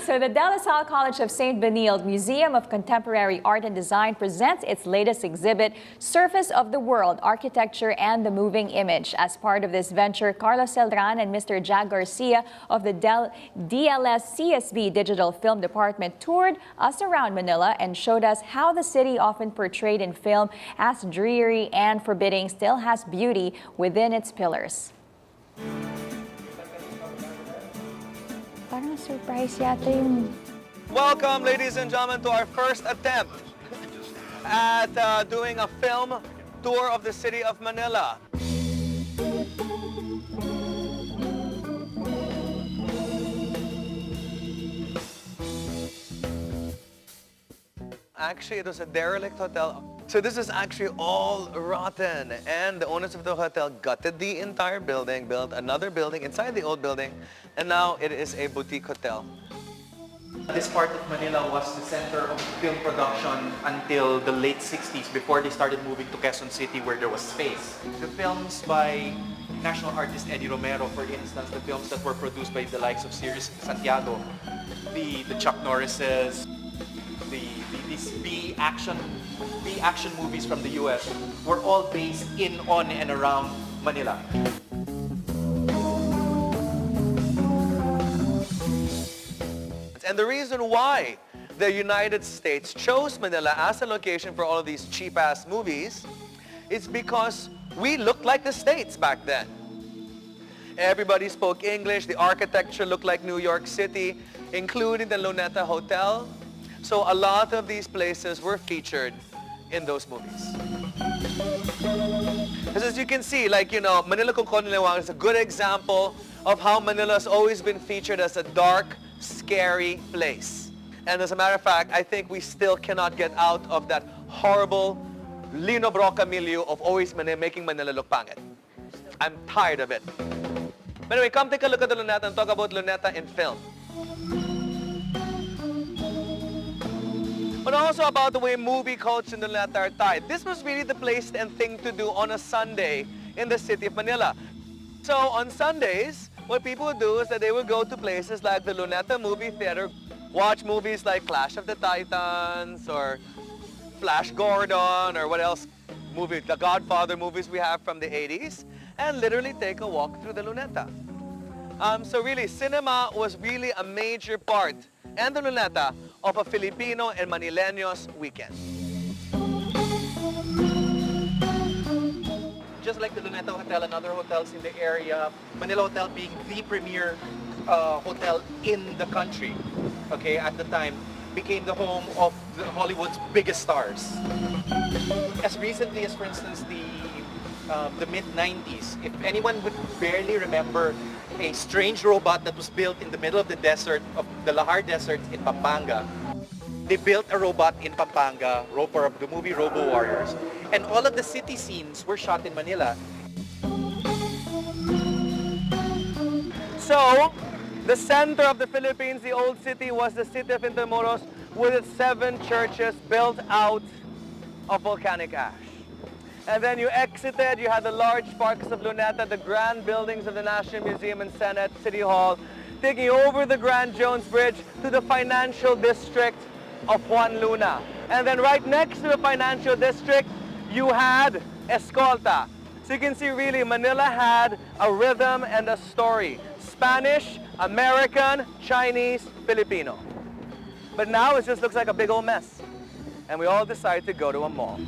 So the De La Salle College of St. Benilde Museum of Contemporary Art and Design presents its latest exhibit, Surface of the World, Architecture and the Moving Image. As part of this venture, Carlos Celdran and Mr. Garcia of the DLS-CSB Digital Film Department toured us around Manila and showed us how the city, often portrayed in film as dreary and forbidding, still has beauty within its pillars. Parang surprise yata yung... Welcome, ladies and gentlemen, to our first attempt at doing a film tour of the city of Manila. Actually, it was a derelict hotel. So this is actually all rotten, and the owners of the hotel gutted the entire building, built another building inside the old building, and now it is a boutique hotel. This part of Manila was the center of film production until the late 60s, before they started moving to Quezon City where there was space. The films by national artist Eddie Romero, for instance, the films that were produced by the likes of Sirius Santiago, the Chuck Norrises, these B-action movies from the US were all based in, on, and around Manila. And the reason why the United States chose Manila as a location for all of these cheap-ass movies is because we looked like the States back then. Everybody spoke English, the architecture looked like New York City, including the Luneta Hotel. So a lot of these places were featured in those movies. As you can see, like, you know, Manila Kung Konilawang is a good example of how Manila has always been featured as a dark, scary place. And as a matter of fact, I think we still cannot get out of that horrible Lino Broca milieu of always making Manila look pangit. I'm tired of it. But anyway, come take a look at the Luneta and talk about Luneta in film. But also about the way movie culture and the Luneta are tied. This was really the place and thing to do on a Sunday in the city of Manila. So on Sundays, what people would do is that they would go to places like the Luneta Movie Theater, watch movies like Clash of the Titans or Flash Gordon or what else, the Godfather movies we have from the 80s, and literally take a walk through the Luneta. So really, cinema was really a major part, and the Luneta, of a Filipino and Manileños weekend. Just like the Luneta Hotel and other hotels in the area, Manila Hotel being the premier hotel in the country, okay, at the time, became the home of Hollywood's biggest stars. As recently as, for instance, the mid-90s, if anyone would barely remember a strange robot that was built in the middle of the desert, of the Lahar Desert in Pampanga. They built a robot in Pampanga for the movie Robo Warriors. And all of the city scenes were shot in Manila. So, the center of the Philippines, the old city, was the city of Intramuros with its 7 churches built out of volcanic ash. And then you exited, you had the large parks of Luneta, the grand buildings of the National Museum and Senate, City Hall, taking you over the Grand Jones Bridge to the financial district of Juan Luna. And then right next to the financial district, you had Escolta. So you can see really Manila had a rhythm and a story. Spanish, American, Chinese, Filipino. But now it just looks like a big old mess. And we all decided to go to a mall.